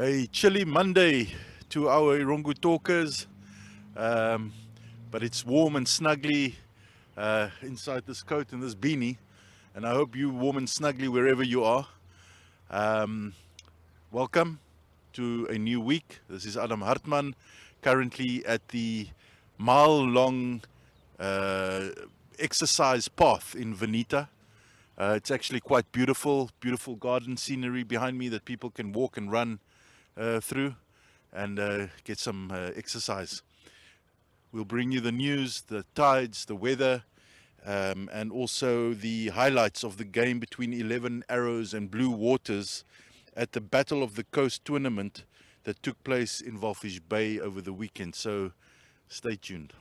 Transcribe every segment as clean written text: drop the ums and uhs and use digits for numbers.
A chilly Monday to our Erongo Talkers, but it's warm and snuggly inside this coat and this beanie, and I hope you warm and snuggly wherever you are. Welcome to a new week. This is Adam Hartman, currently at the mile-long exercise path in Veneta. It's actually quite beautiful garden scenery behind me that people can walk and run through and get some exercise. We'll bring you the news, the tides, the weather, and also the highlights of the game between 11 Arrows and Blue Waters at the Battle of the Coast tournament that took place in Walvis Bay over the weekend. So stay tuned.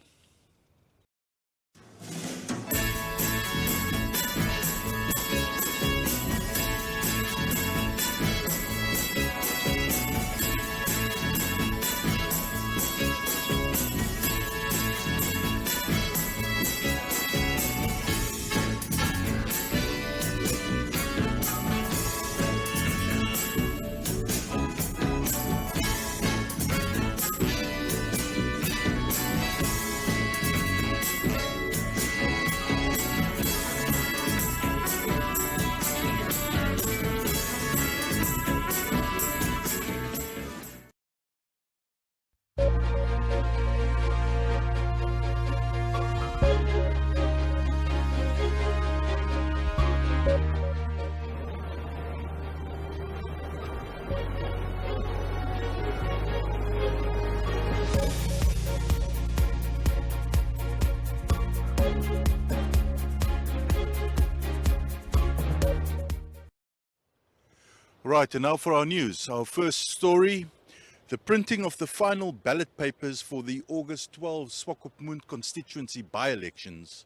Right, and now for our news. Our first story, the printing of the final ballot papers for the August 12 Swakopmund constituency by-elections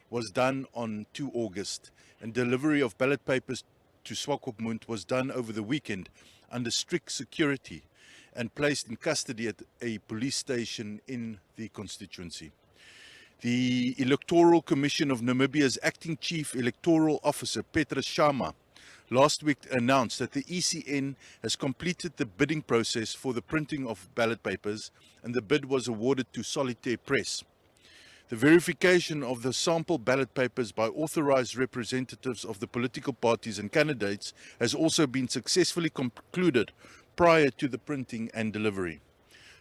was done on 2 August, and delivery of ballot papers to Swakopmund was done over the weekend under strict security and placed in custody at a police station in the constituency. The Electoral Commission of Namibia's acting chief electoral officer, Petrus Sharma, last week announced that the ECN has completed the bidding process for the printing of ballot papers, and the bid was awarded to Solitaire Press. The verification of the sample ballot papers by authorized representatives of the political parties and candidates has also been successfully concluded prior to the printing and delivery.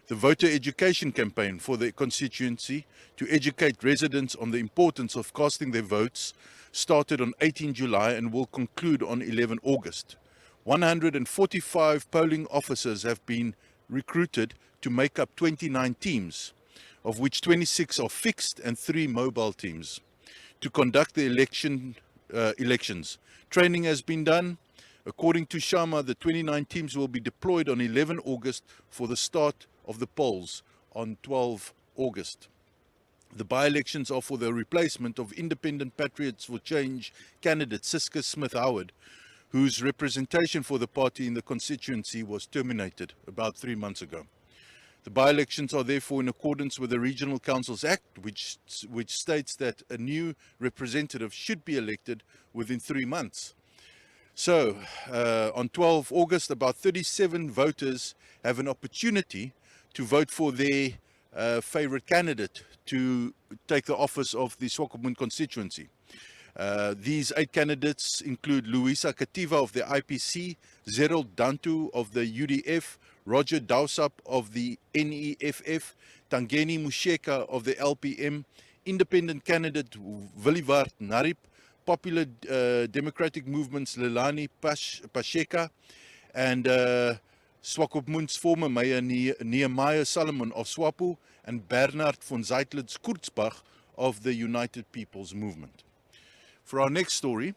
The voter education campaign for the constituency to educate residents on the importance of casting their votes started on 18 July and will conclude on 11 August. 145 polling officers have been recruited to make up 29 teams, of which 26 are fixed and 3 mobile teams, to conduct the elections. Training has been done. According to Sharma, the 29 teams will be deployed on 11 August for the start of the polls on 12 August. The by-elections are for the replacement of Independent Patriots for Change candidate Siska Smith-Howard, whose representation for the party in the constituency was terminated about 3 months ago. The by-elections are therefore in accordance with the Regional Councils Act, which states that a new representative should be elected within 3 months. So, on 12 August, about 37 voters have an opportunity to vote for their favorite candidate to take the office of the Swakopmund constituency. These 8 candidates include Luisa Kativa of the IPC, Zerold Dantu of the UDF, Roger Dausap of the NEFF, Tangeni Musheka of the LPM, independent candidate Willivard Narip, Popular Democratic Movement's Lelani Pasheka, and Swakopmund's former mayor Nehemiah Solomon of Swapo, and Bernard von Zeitlitz Kurzbach of the United People's Movement. For our next story,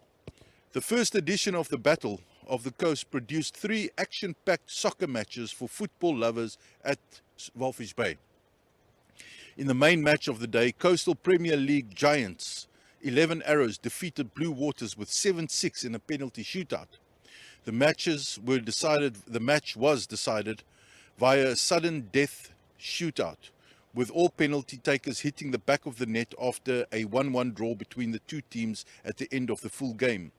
the first edition of the Battle of the Coast produced 3 action-packed soccer matches for football lovers at Walvis Bay. In the main match of the day, Coastal Premier League giants 11 Arrows defeated Blue Waters with 7-6 in a penalty shootout. The match was decided via a sudden death shootout, with all penalty takers hitting the back of the net after a 1-1 draw between the two teams at the end of the full game.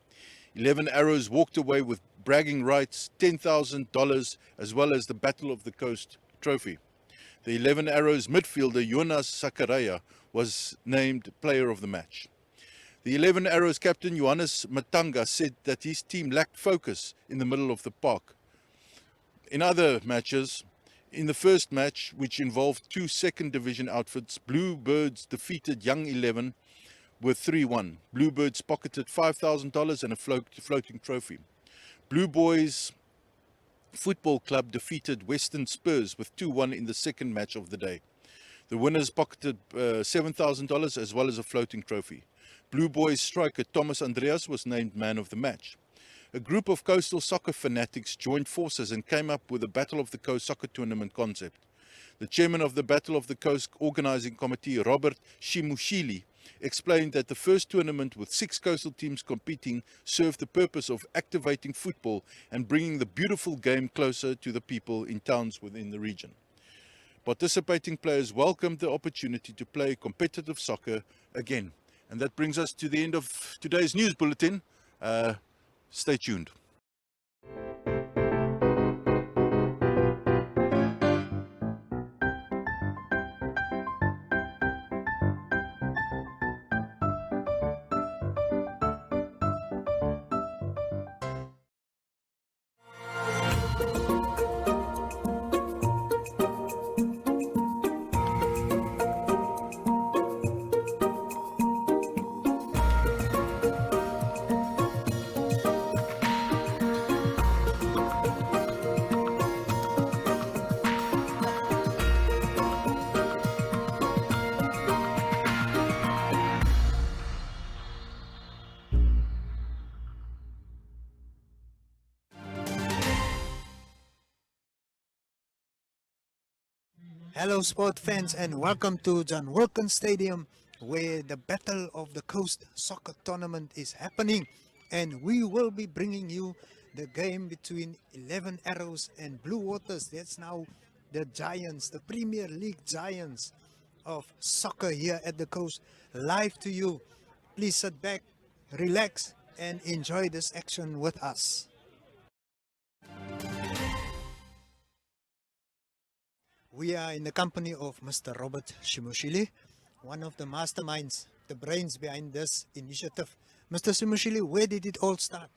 11 Arrows walked away with bragging rights, $10,000, as well as the Battle of the Coast trophy. The 11 Arrows midfielder Jonas Sakaraya was named player of the match. The 11 Arrows captain Johannes Matanga said that his team lacked focus in the middle of the park. In other matches, in the first match, which involved two second division outfits, Bluebirds defeated Young 11 with 3-1. Bluebirds pocketed $5,000 and a floating trophy. Blue Boys Football Club defeated Western Spurs with 2-1 in the second match of the day. The winners pocketed $7,000 as well as a floating trophy. Blue Boys striker Thomas Andreas was named man of the match. A group of coastal soccer fanatics joined forces and came up with a Battle of the Coast soccer tournament concept. The chairman of the Battle of the Coast organizing committee, Robert Shimushili, explained that the first tournament with 6 coastal teams competing served the purpose of activating football and bringing the beautiful game closer to the people in towns within the region. Participating players welcomed the opportunity to play competitive soccer again. And that brings us to the end of today's news bulletin. Stay tuned. Hello sport fans and welcome to John Wilkins Stadium where the Battle of the Coast soccer tournament is happening, and we will be bringing you the game between 11 Arrows and Blue Waters. That's now the giants, the Premier League giants of soccer here at the coast, live to you. Please sit back, relax and enjoy this action with us. We are in the company of Mr. Robert Shimushili, one of the masterminds, the brains behind this initiative. Mr. Shimushili, where did it all start?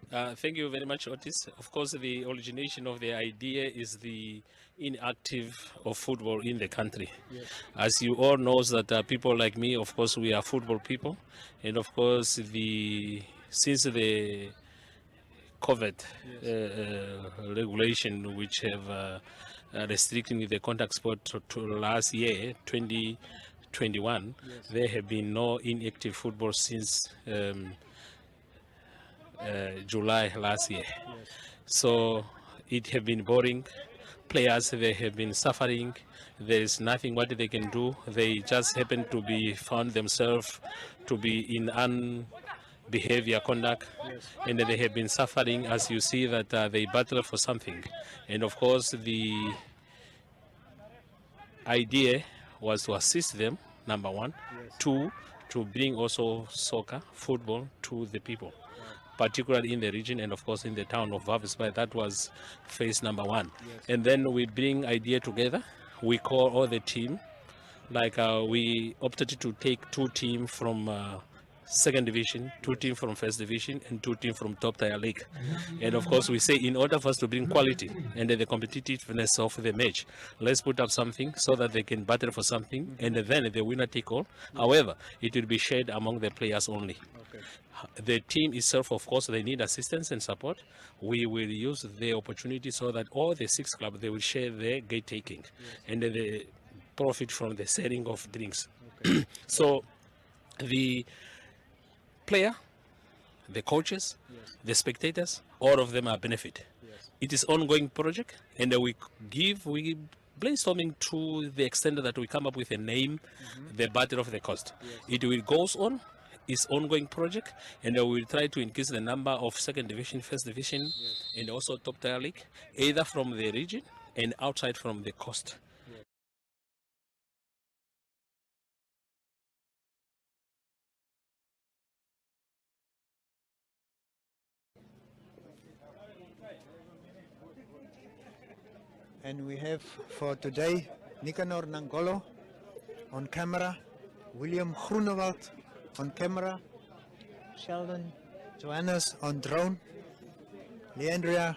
Thank you very much, Otis. Of course, the origination of the idea is the inactive of football in the country. Yes. As you all know, that people like me, of course, we are football people, and of course, since the COVID regulation, which have restricting the contact sport to last year, 2021, there have been no inactive football since July last year. So it have been boring. Players, they have been suffering. There is nothing what they can do. They just happen to be found themselves to be in behavior conduct, and they have been suffering. As you see that they battle for something, and of course the idea was to assist them, number one. Two, to bring also soccer, football to the people, particularly in the region and of course in the town of Walvis Bay. That was phase number one. And then we bring idea together. We call all the team, like we opted to take 2 teams from second division, 2 teams from first division, and 2 teams from top tier league. And of course we say, in order for us to bring quality and the competitiveness of the match, let's put up something so that they can battle for something, and then the winner take all. However, it will be shared among the players only. The team itself, of course, they need assistance and support. We will use the opportunity so that all the 6 clubs, they will share their gate taking and the profit from the selling of drinks. So the player, the coaches, the spectators, all of them are benefit. It is ongoing project, and we brainstorming to the extent that we come up with a name, the Battle of the Coast. It will goes on. It's ongoing project, and we will try to increase the number of second division, first division, and also top tier league, either from the region and outside from the coast. And we have for today Nicanor Nangolo on camera, William Groenewald on camera, Sheldon Johannes on drone, Leandria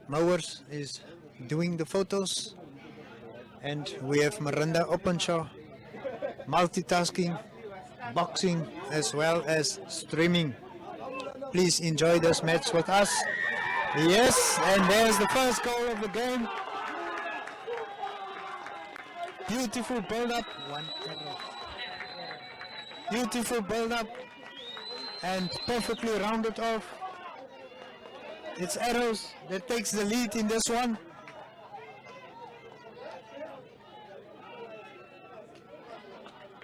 Mowers is doing the photos, and we have Miranda Openshaw multitasking, boxing as well as streaming. Please enjoy this match with us. Yes, and there's the first goal of the game. Beautiful build-up. One arrow. Beautiful build-up and perfectly rounded off. It's Arrows that takes the lead in this one.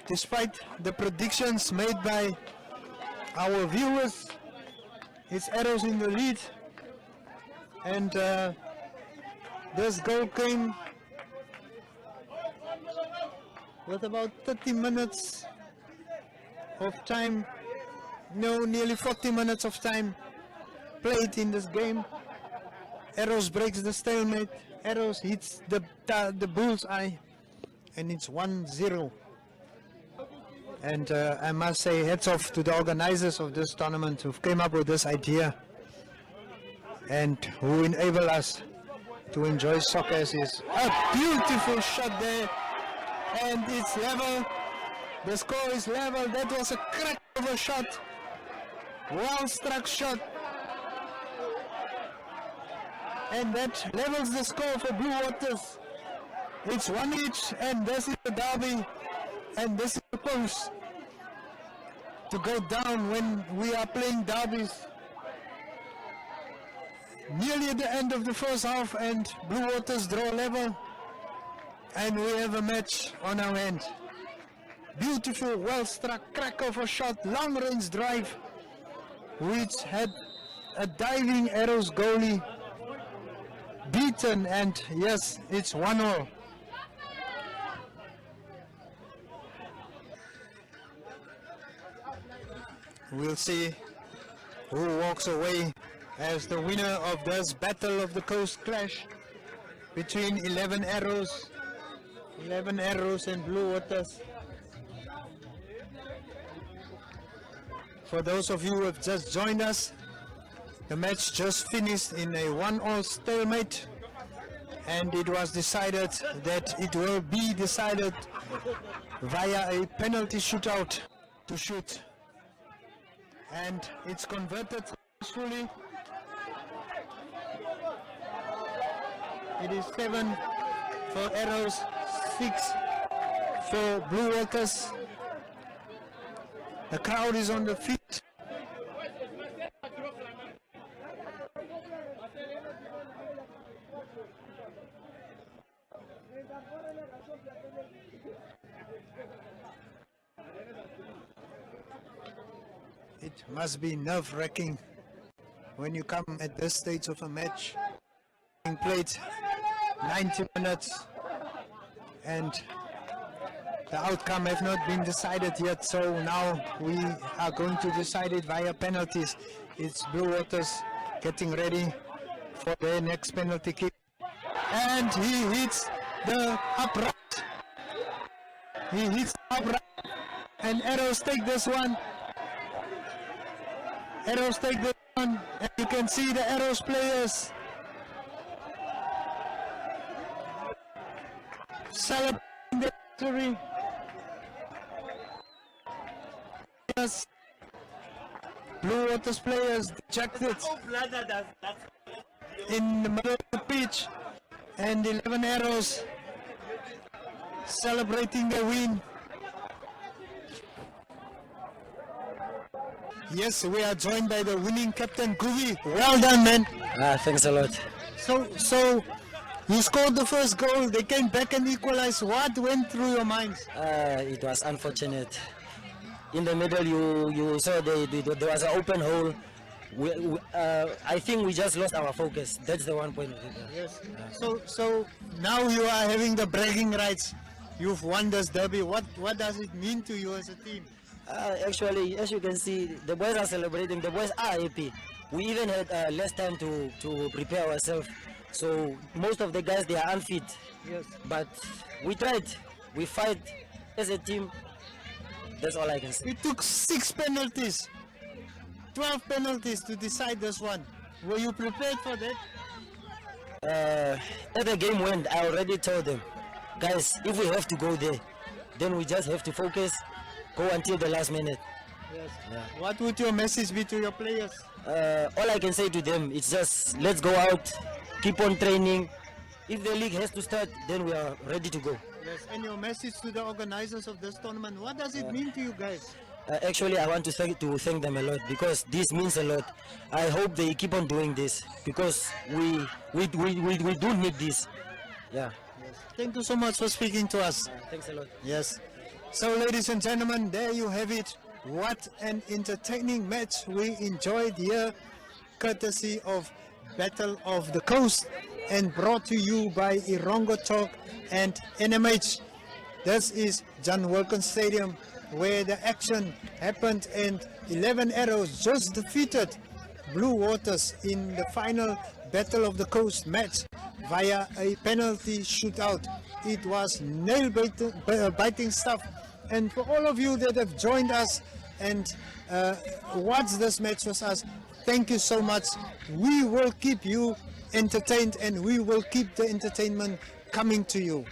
Despite the predictions made by our viewers, it's Arrows in the lead. And this goal came with about 30 minutes of time, no, nearly 40 minutes of time played in this game. Arrows breaks the stalemate, Arrows hits the bullseye, and it's 1-0. And I must say hats off to the organizers of this tournament who came up with this idea and who enable us to enjoy soccer. As is a beautiful shot there, and it's level. The score is level. That was a crack of a shot, well struck shot, and that levels the score for Blue Waters. It's 1 each, and this is the derby, and this is supposed to go down when we are playing derbies. Nearly at the end of the first half, and Blue Waters draw level, and we have a match on our hand. Beautiful, well struck crack of a shot, long range drive, which had a diving Arrows goalie beaten, and yes, it's 1-0. We'll see who walks away as the winner of this Battle of the Coast clash between 11 Arrows and Blue Waters. For those of you who have just joined us, the match just finished in a 1-1 stalemate, and it was decided that it will be decided via a penalty shootout to shoot. And it's converted successfully. It is 7 for Arrows, 6 for Blue Waters. The crowd is on the feet. It must be nerve-wracking when you come at this stage of a match, being played 90 minutes, and the outcome have not been decided yet, so now we are going to decide it via penalties. It's Blue Waters getting ready for their next penalty kick, and he hits the upright. He hits the upright, and Arrows take this one. Arrows take this one, and you can see the Arrows players celebrating the victory. Yes. Blue Waters players dejected in the middle of the pitch, and 11 Arrows celebrating the win. Yes, we are joined by the winning captain, Guvi. Well done, man. Thanks a lot. So you scored the first goal. They came back and equalized. What went through your minds? It was unfortunate. In the middle, you saw there was an open hole. I think we just lost our focus. That's the one point of it. Yes. So now you are having the bragging rights. You've won this derby. What does it mean to you as a team? Actually, as you can see, the boys are celebrating. The boys are happy. We even had less time to prepare ourselves. So most of the guys, they are unfit. Yes. But we tried. We fight as a team. That's all I can say. It took 6 penalties, 12 penalties to decide this one. Were you prepared for that? At the game went, I already told them, guys, if we have to go there, then we just have to focus, go until the last minute. Yes. Yeah. What would your message be to your players? All I can say to them is just let's go out, keep on training. If the league has to start, then we are ready to go. Yes. And your message to the organizers of this tournament, what does it mean to you guys? Actually, I want to thank them a lot because this means a lot. I hope they keep on doing this because we do need this. Yeah. Thank you so much for speaking to us. Thanks a lot. Yes. So, ladies and gentlemen, there you have it. What an entertaining match we enjoyed here, courtesy of Battle of the Coast, and brought to you by Erongo Talk and NMH. This is John Wilkins Stadium, where the action happened, and 11 Arrows just defeated Blue Waters in the final Battle of the Coast match via a penalty shootout. It was nail-biting stuff. And for all of you that have joined us and watched this match with us, thank you so much. We will keep you entertained, and we will keep the entertainment coming to you.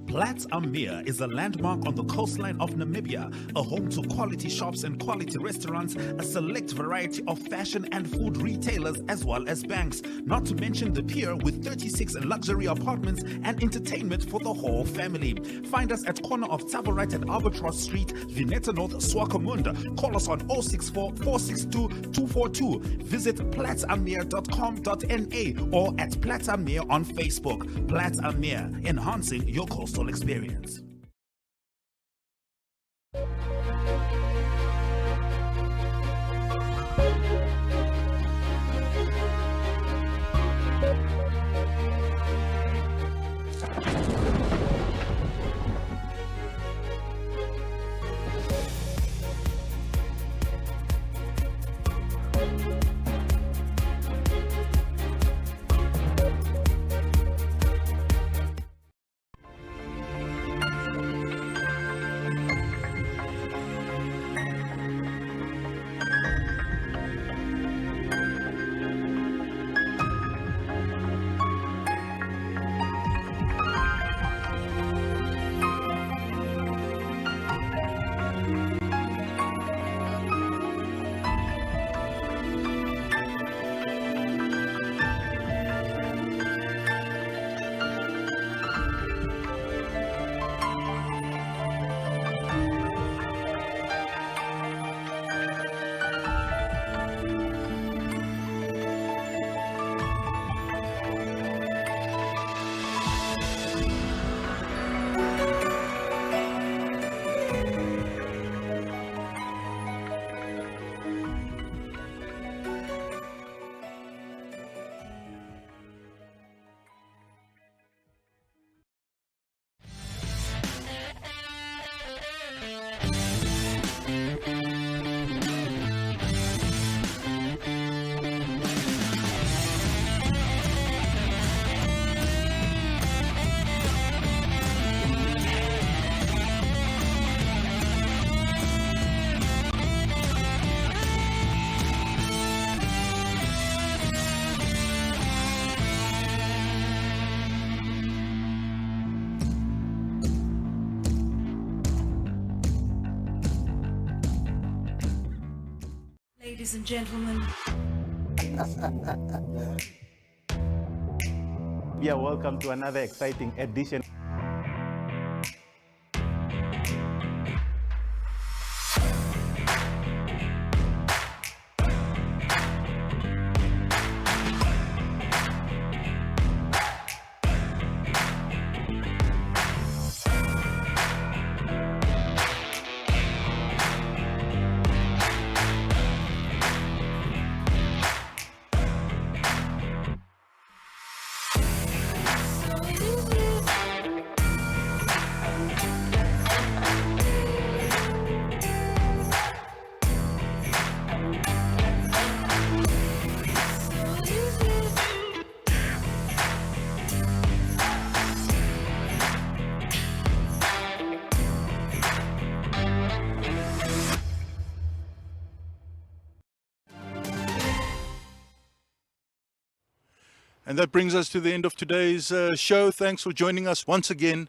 Platz am Meer is a landmark on the coastline of Namibia, a home to quality shops and quality restaurants, a select variety of fashion and food retailers, as well as banks, not to mention the pier with 36 luxury apartments and entertainment for the whole family. Find us at corner of Tabarite and Albatross Street, Vineta North, Swakopmund. Call us on 064 462 242. Visit platzammeer.com.na or at Platz am Meer on Facebook. Platz am Meer, enhancing your coastal experience. ladies and gentlemen. Yeah, welcome to another exciting edition. And that brings us to the end of today's show. Thanks for joining us once again.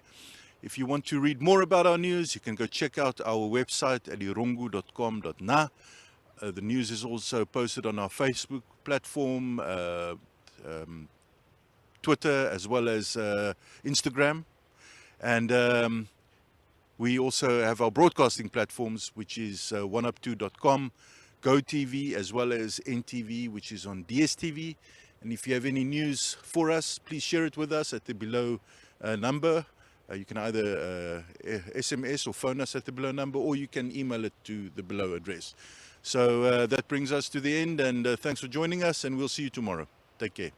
If you want to read more about our news, you can go check out our website at erongo.com.na. The news is also posted on our Facebook platform, Twitter, as well as Instagram. And we also have our broadcasting platforms, which is 1up2.com, GoTV, as well as NTV, which is on DSTV. And if you have any news for us, please share it with us at the below number. You can either SMS or phone us at the below number, or you can email it to the below address. So that brings us to the end, and thanks for joining us, and we'll see you tomorrow. Take care.